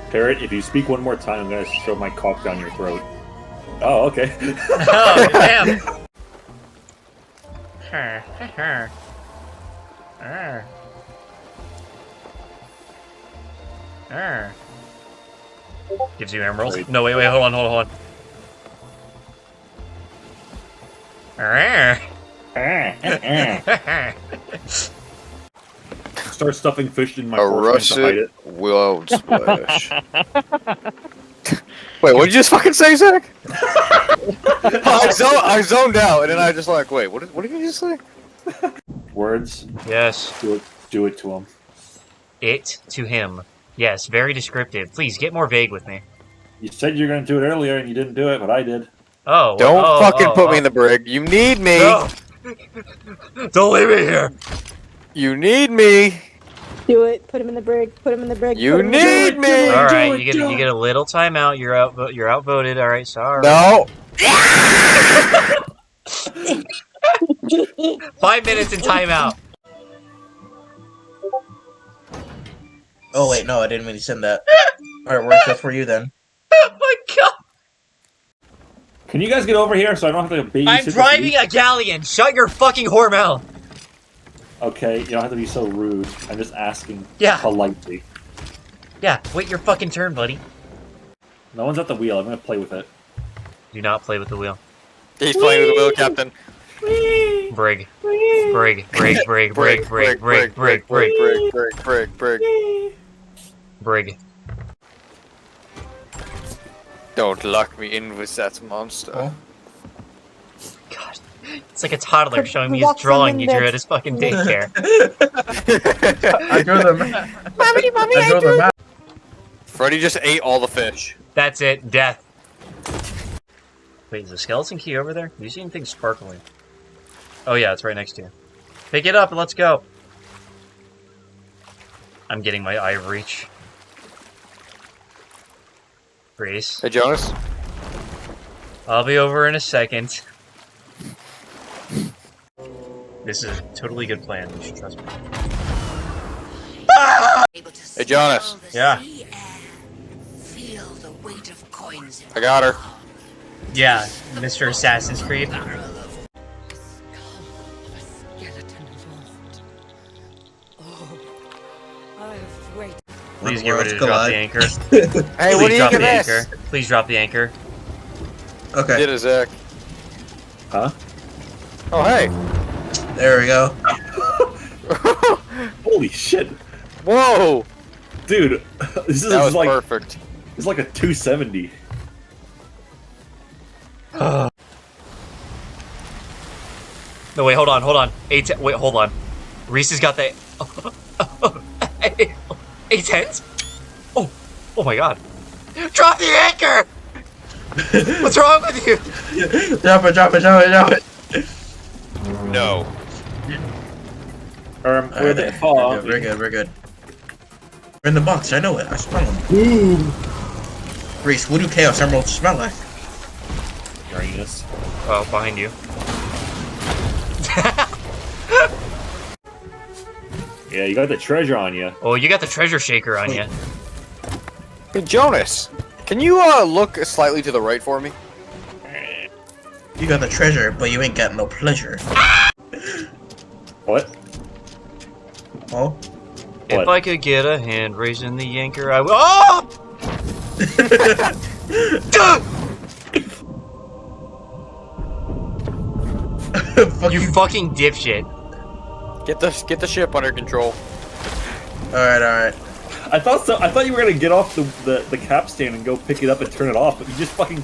Parrot, if you speak one more time, I'm gonna shove my cock down your throat. Oh, okay. Oh, damn! Gives you emeralds. Wait. No, wait, hold on. Start stuffing fish in my force to hide it. Will splash. Wait, what did you just fucking say, Zach? I zoned out, and then I just like, wait, what did you just say? Words. Yes. Do it to him. It to him. Yes, very descriptive. Please, get more vague with me. You said you were gonna do it earlier, and you didn't do it, but I did. Oh, Don't fucking put me in the brig. You need me. No. Don't leave me here. You need me. Do it. Put him in the brig. Put him in the brig. You need me. All right, you get a little timeout. You're outvoted. All right, sorry. No. 5 minutes in timeout. Oh wait, no, I didn't mean to send that. Alright, works out for you then. Oh my god! Can you guys get over here so I don't have to babysit? I'm driving a galleon. Shut your fucking whore mouth. Okay, you don't have to be so rude. I'm just asking politely. Yeah, wait your fucking turn, buddy. No one's at the wheel. I'm gonna play with it. Do not play with the wheel. He's playing with the wheel, Captain. Brig. Brig. Don't lock me in with that monster. Oh. God. It's like a toddler showing me his drawing he drew at his fucking daycare. I drew the map. Mommy, I drew the map. Freddy just ate all the fish. That's it. Death. Wait, is the skeleton key over there? Do you see anything sparkling? Oh yeah, it's right next to you. Pick it up and let's go. I'm getting my eye of reach. Grace. Hey, Jonas. I'll be over in a second. This is a totally good plan. You should trust me. Hey, Jonas. Yeah. I got her. Yeah, Mr. Assassin's Creed. Please get ready to drop the anchor. Hey, what do you get this? Please drop the anchor. Okay. Did it, Zach. Huh? Oh, hey. There we go. Holy shit. Whoa. Dude, this That was like perfect. it's like a 270. No, wait, hold on. Wait, hold on. Reese has got the... A-10? Oh my god. Drop the anchor! What's wrong with you? Drop it. No. Where'd they fall? We're good. We're in the box, I know it. I smell them. Boom! Reese, what do Chaos Emeralds smell like? Uranus. Oh, behind you. Yeah, you got the treasure on you. Oh, you got the treasure shaker on you. Hey, Jonas. Can you look slightly to the right for me? You got the treasure, but you ain't got no pleasure. What? Oh? If I could get a hand raising the anchor, I would. Oh! You fucking dipshit. Get the ship under control. Alright. I thought you were gonna get off the capstan and go pick it up and turn it off, but you just fucking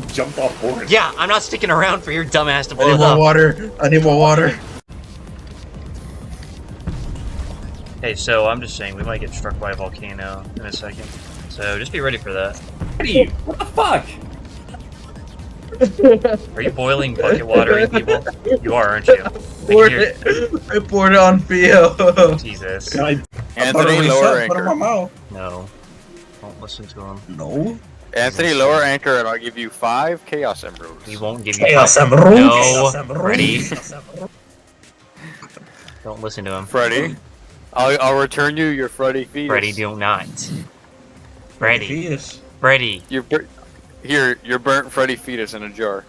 jumped off board. Yeah, I'm not sticking around for your dumbass to blow I it need more up. water. I need more water. Hey, so I'm just saying, we might get struck by a volcano in a second. So just be ready for that. What the fuck? Are you boiling bucket watering people? You are, aren't you? I poured it on Theo. Jesus. Anthony, lower Put it in my anchor. mouth. No. Don't listen to him. No. Anthony, lower anchor, and I'll give you 5 Chaos Emeralds. He won't give you Chaos five. Emeralds. No. Chaos Emeralds. Ready? Don't listen to him. Freddy, I'll return you your Freddy fetus. Freddy, do not. Freddy. Fetus. Freddy. Here, your burnt Freddy fetus in a jar.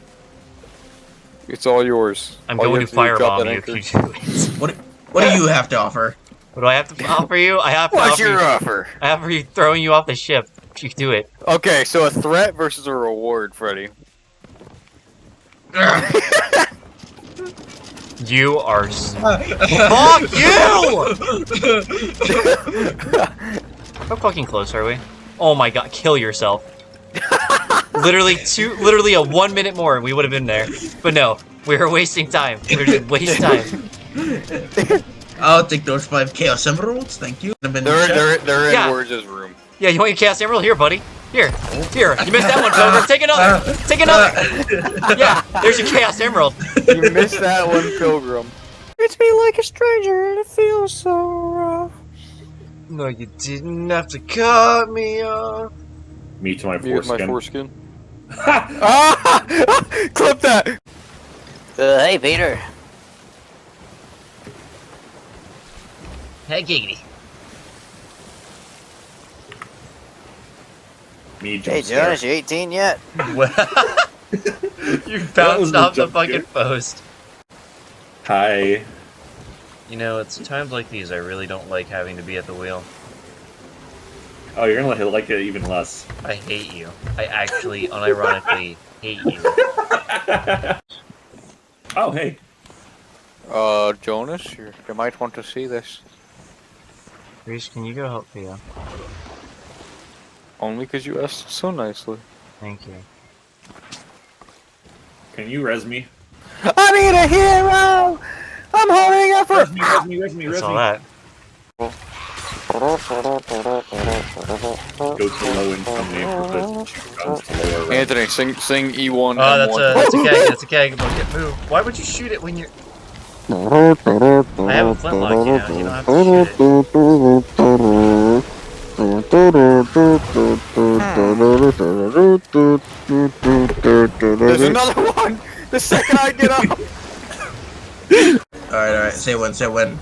It's all yours. I'm All you going have to do is drop firebomb that you if anchor. you do it. What do you have to offer? What do I have to offer you? I have to What's offer your you. offer? I have for you throwing you off the ship if you do it. Okay, so a threat versus a reward, Freddy. You are. Fuck you! How fucking close are we? Oh my god! Kill yourself. Literally a 1 minute more, and we would have been there. But no, we were wasting time. We were just wasting time. I'll take those 5 Chaos Emeralds, thank you. They're in Yeah. Wurge's room. Yeah, you want your Chaos Emerald? Here, buddy. Here. You missed that one, Pilgrim. Take another. Take another. Yeah, there's your Chaos Emerald. You missed that one, Pilgrim. It's me like a stranger and it feels so rough. No, you didn't have to cut me off. Me to my Me with my foreskin. foreskin. Ah! Clip that! Hey, Peter. Hey, Giggity. Me Hey, jump scare. Jonas, you 18 yet? You was bounced the off the jump fucking scare. post. Hi. You know, it's times like these I really don't like having to be at the wheel. Oh, you're gonna like it even less. I hate you. I actually, unironically, hate you. Oh, hey. Jonas, you might want to see this. Reese, can you go help Theo? Only because you asked so nicely. Thank you. Can you res me? I need a hero! I'm holding up for- Res me. That's all that. Go to low income neighborhoods. Guns to lower rent. Anthony, sing E1 Oh, that's M1. a keg. That's a keg. Get moved. Why would you shoot it when you're? I have a flintlock, you know. You don't have to shoot it. There's another one! The second I get up! Alright, say when.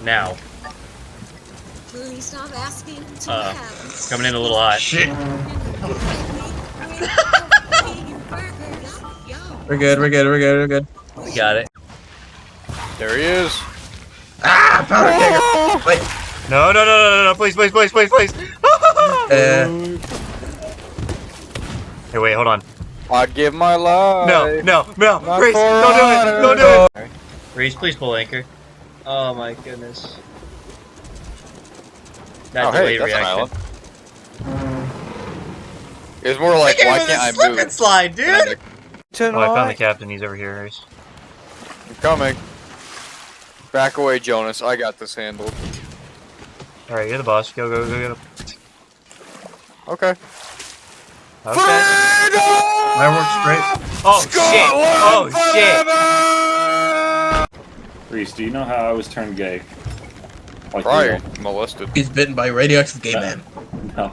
Now. Please stop asking to It's coming in a little hot. Shit. We're good. We got it. There he is. Ah, powder kegger! Wait. No, please. Hey, wait, hold on. I'd give my life. No, Not Reese, for don't do honor. it. Reese, please pull anchor. Oh my goodness. That Oh, hey, delayed that's an reaction. island. It's more like, why can't I slip move? and slide, dude. Oh, I found the Tonight. captain. He's over here, Reese. I'm coming. Back away, Jonas. I got this handled. All right, you're the boss. Go get him. Okay. Okay. Mine works great. Oh shit! Oh shit! shit! Reese, do you know how I was turned gay? Like Probably molested. He's bitten by a radioactive gay man. No.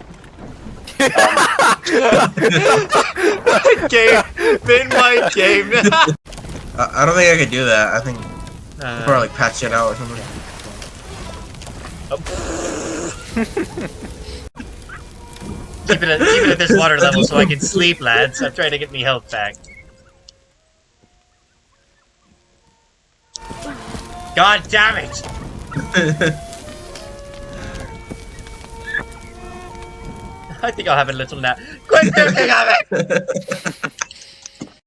Game. Been my game. I don't think I could do that. I think I'll probably like patch it out or something. Keep it at this water level so I can sleep, lads. I'm trying to get me health back. God damn it! I think I'll have a little nap. Quit thinking of it!